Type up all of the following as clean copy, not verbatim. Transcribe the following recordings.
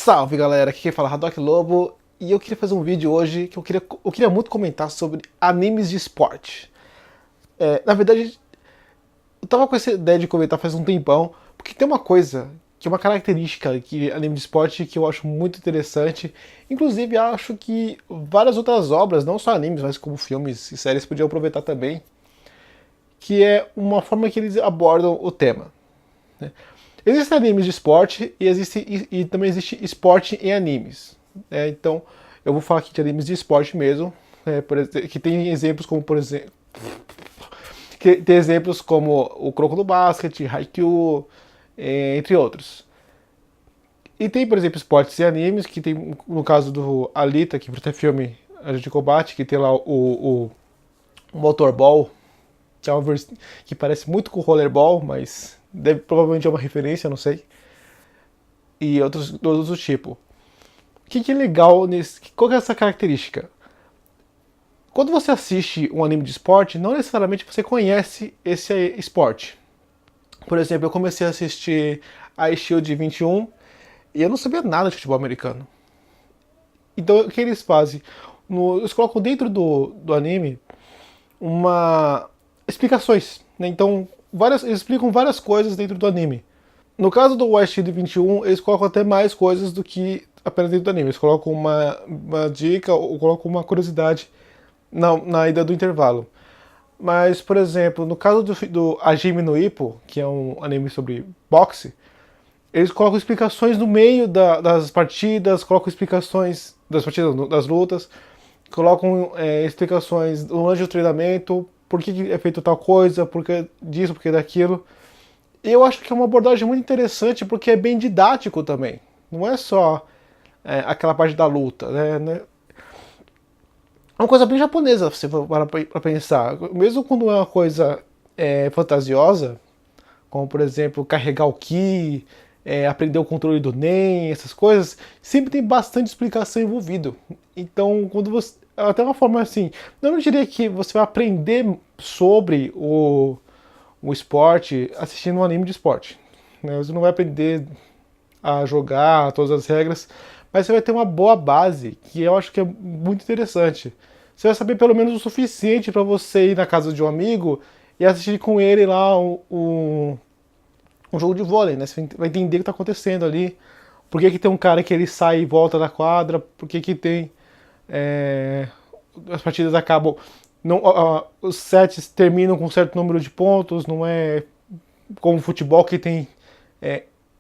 Salve galera, aqui quem fala é Haddock Lobo e eu queria fazer um vídeo hoje que eu queria muito comentar sobre animes de esporte. Na verdade, eu tava com essa ideia de comentar faz um tempão, porque tem uma coisa, que é uma característica que anime de esporte que eu acho muito interessante. Inclusive acho que várias outras obras, não só animes, mas como filmes e séries podiam aproveitar também, que é uma forma que eles abordam o tema, né? Existem animes de esporte e também existe esporte em animes, né? Então, eu vou falar aqui de animes de esporte mesmo, por exemplo, que tem exemplos como, por exemplo, que tem exemplos como o Kuroko no Basket, Haikyuu, entre outros. E tem, por exemplo, esportes e animes, que tem, no caso do Alita, que é filme A Gente Combate, que tem lá o Motorball, que, é que parece muito com o Rollerball, mas provavelmente é uma referência, não sei. E outros do tipo. O que é legal nesse. Qual que é essa característica? Quando você assiste um anime de esporte, não necessariamente você conhece esse esporte. Por exemplo, eu comecei a assistir a Shield 21 e eu não sabia nada de futebol americano. Então o que eles fazem? Eles colocam dentro do anime uma explicações, né? Então eles explicam várias coisas dentro do anime. No caso do West Shield 21, eles colocam até mais coisas do que apenas dentro do anime. Eles colocam uma dica ou colocam uma curiosidade na ida do intervalo. Mas, por exemplo, no caso do Hajime no Ippo, que é um anime sobre boxe, eles colocam explicações no meio das partidas, colocam explicações das partidas, das lutas, colocam explicações durante o treinamento, por que é feito tal coisa, por que disso, por que daquilo. E eu acho que é uma abordagem muito interessante porque é bem didático também. Não é só aquela parte da luta, né? É uma coisa bem japonesa, se você for parar pra pensar. Mesmo quando é uma coisa fantasiosa, como por exemplo carregar o ki, aprender o controle do Nen, essas coisas, sempre tem bastante explicação envolvido. Então, quando você. Até uma forma assim, eu não diria que você vai aprender sobre o esporte assistindo um anime de esporte, né? Você não vai aprender a jogar todas as regras, mas você vai ter uma boa base, que eu acho que é muito interessante. Você vai saber pelo menos o suficiente para você ir na casa de um amigo e assistir com ele lá um jogo de vôlei, né? Você vai entender o que está acontecendo ali. Por que tem um cara que ele sai e volta da quadra? Por que tem as partidas acabam não, os sets terminam com um certo número de pontos, não é como o futebol que tem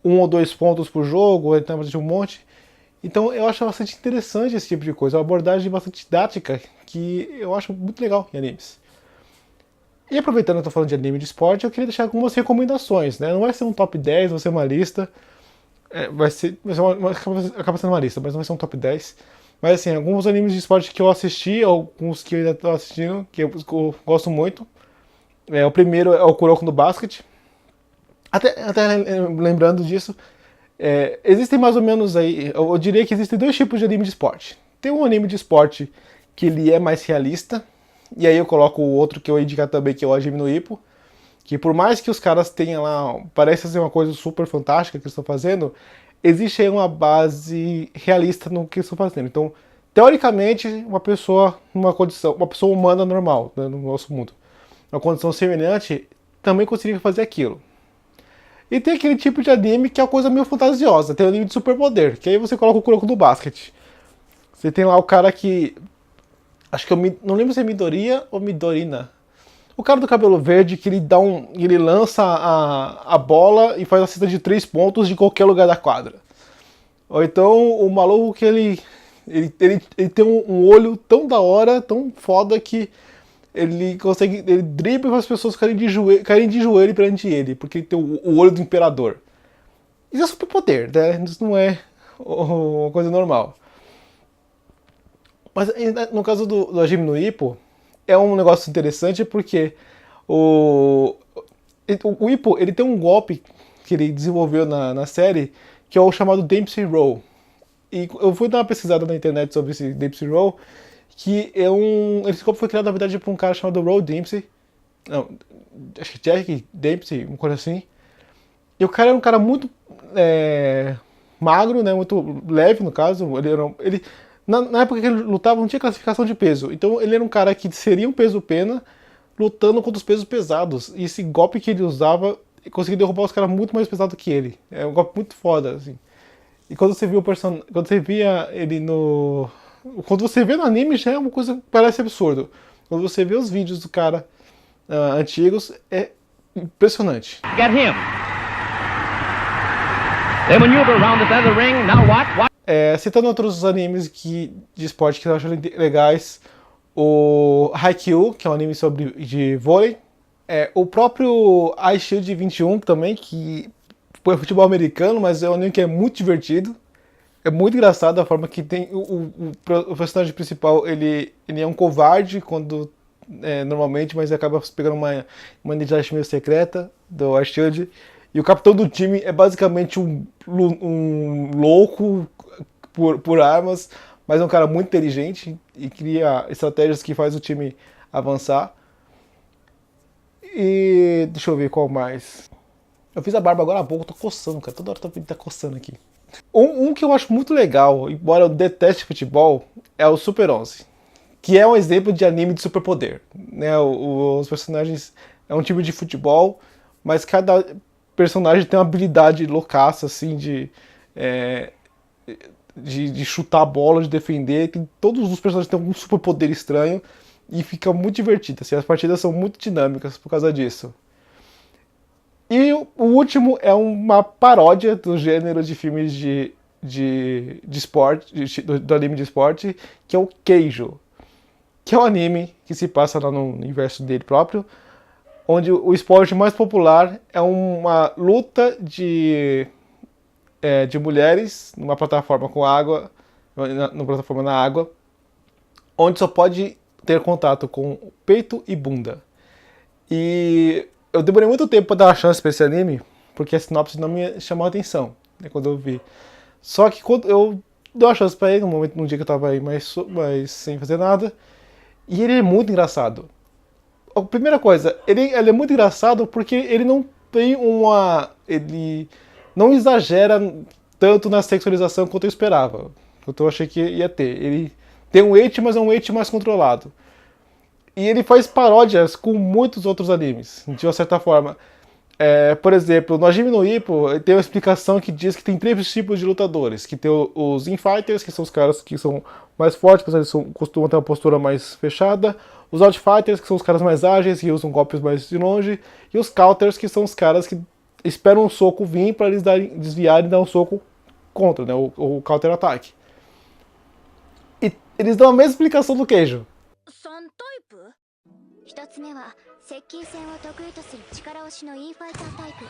um ou dois pontos por jogo, então de um monte. Então eu acho bastante interessante esse tipo de coisa, uma abordagem bastante didática que eu acho muito legal em animes. E aproveitando que eu tô falando de anime de esporte, eu queria deixar algumas recomendações, né? Não vai ser um top 10, vai ser uma lista. Acaba sendo uma lista, mas não vai ser um top 10. Mas assim, alguns animes de esporte que eu assisti, alguns que eu ainda tô assistindo, que eu gosto muito. O primeiro é o Kuroko no Basket. Até lembrando disso, existem mais ou menos aí, eu diria que existem dois tipos de anime de esporte. Tem um anime de esporte que ele é mais realista, e aí eu coloco o outro que eu ia indicar também, que é o Hajime no Ippo, que por mais que os caras tenham lá, parece ser uma coisa super fantástica que eles estão fazendo, existe aí uma base realista no que eles estão fazendo. Então, teoricamente, uma pessoa humana normal, né, no nosso mundo, uma condição semelhante, também conseguiria fazer aquilo. E tem aquele tipo de anime que é uma coisa meio fantasiosa, tem o anime de superpoder, que aí você coloca o Kuroko do basquete. Você tem lá o cara que. Acho que eu não lembro se é Midoriya ou Midorina. O cara do cabelo verde que ele lança a bola e faz a cesta de 3 pontos de qualquer lugar da quadra. Ou então o maluco que ele tem um olho tão da hora, tão foda que ele dribla para as pessoas caírem de joelho perante ele, porque ele tem o olho do imperador. Isso é superpoder, né? Isso não é uma coisa normal. Mas no caso do Hajime no Ippo, é um negócio interessante porque o Ippo ele tem um golpe que ele desenvolveu na série que é o chamado Dempsey Roll. E eu fui dar uma pesquisada na internet sobre esse Dempsey Roll, que é esse golpe foi criado na verdade por um cara chamado Roll Dempsey. Não, acho que Jack Dempsey, uma coisa assim. E o cara era um cara muito magro, né, muito leve no caso. Na época que ele lutava não tinha classificação de peso, então ele era um cara que seria um peso pena lutando contra os pesos pesados. E esse golpe que ele usava conseguia derrubar os caras muito mais pesados que ele. É um golpe muito foda, assim. E quando você viu quando você via ele no. Quando você vê no anime já é uma coisa que parece absurdo. Quando você vê os vídeos do cara antigos, é impressionante. Get him. They maneuver around the center of the ring. Now what? Citando outros animes de esporte que eu acho legais, o Haikyuu, que é um anime de vôlei, o próprio Ice Shield 21 também, que é futebol americano, mas é um anime que é muito divertido. É muito engraçado a forma que tem o personagem principal, ele é um covarde normalmente, mas acaba pegando uma identidade meio secreta do Ice Shield. E o capitão do time é basicamente um louco por armas, mas é um cara muito inteligente e cria estratégias que faz o time avançar. E deixa eu ver qual mais. Eu fiz a barba agora há pouco, tô coçando, cara. Toda hora tá coçando aqui. Um que eu acho muito legal, embora eu deteste futebol, é o Super 11, que é um exemplo de anime de superpoder, né? Os personagens é um time de futebol, mas cada personagem tem uma habilidade loucaça, assim, de chutar a bola, de defender. Todos os personagens têm um superpoder estranho e fica muito divertido, assim, as partidas são muito dinâmicas por causa disso. E o último é uma paródia do gênero de filmes de esporte, do anime de esporte, que é o Keijo, que é um anime que se passa lá no universo dele próprio, onde o esporte mais popular é uma luta de mulheres numa plataforma com água, numa plataforma na água, onde só pode ter contato com peito e bunda. E eu demorei muito tempo para dar uma chance para esse anime, porque a sinopse não me chamou a atenção, né, quando eu vi. Só que quando eu dei uma chance para ele, num dia que eu tava aí mais sem fazer nada, e ele é muito engraçado. A primeira coisa, ele é muito engraçado porque ele não tem ele não exagera tanto na sexualização quanto eu esperava, quanto eu achei que ia ter. Ele tem um hate, mas é um hate mais controlado. E ele faz paródias com muitos outros animes, de uma certa forma. Por exemplo, no Hajime no Ippo, tem uma explicação que diz que tem 3 tipos de lutadores. Que tem os infighters, que são os caras que são mais fortes, mas eles costumam ter uma postura mais fechada. Os outfighters, que são os caras mais ágeis e usam golpes mais de longe. E os counters, que são os caras que esperam um soco vir para eles desviarem e dar um soco contra, né, o counter-ataque. E eles dão a mesma explicação do Keijo. 1つ目は接近戦を得意とする力押しのインファイタータイプ。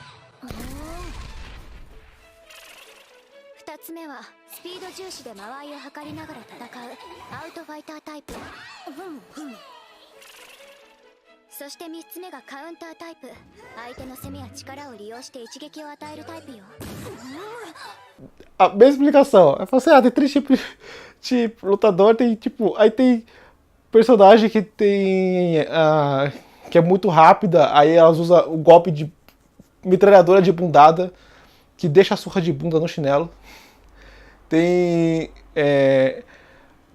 2つ目はスピード重視で間合いを測りながら戦うアウトファイタータイプ。そして3つ目がカウンタータイプ。相手の攻めや力を利用して一撃を与えるタイプよ。A mesma explicação. Eu falei assim, tem 3 tipos de lutador, tem tipo, aí tem personagem que que é muito rápida, aí elas usam o golpe de metralhadora de bundada, que deixa a surra de bunda no chinelo. Tem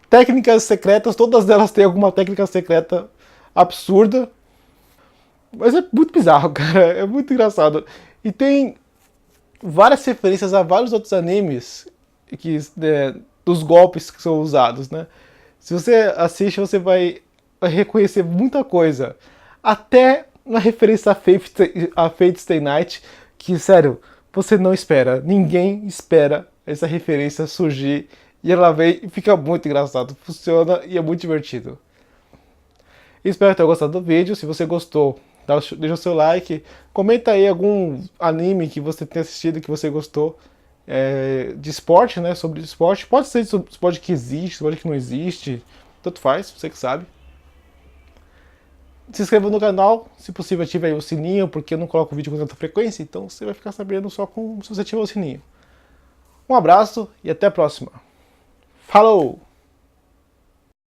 técnicas secretas, todas elas têm alguma técnica secreta absurda. Mas é muito bizarro, cara, é muito engraçado. E tem várias referências a vários outros animes dos golpes que são usados, né? Se você assiste, você vai reconhecer muita coisa. Até na referência a Fate Stay Night, que, sério, você não espera. Ninguém espera essa referência surgir. E ela vem e fica muito engraçado. Funciona e é muito divertido. Espero ter gostado do vídeo. Se você gostou, deixa o seu like. Comenta aí algum anime que você tenha assistido que você gostou. De esporte, né? Sobre esporte. Pode ser sobre esporte que existe, esporte que não existe. Tanto faz, você que sabe. Se inscreva no canal. Se possível, ative aí o sininho, porque eu não coloco vídeo com tanta frequência. Então você vai ficar sabendo só se você ativar o sininho. Um abraço e até a próxima. Falou!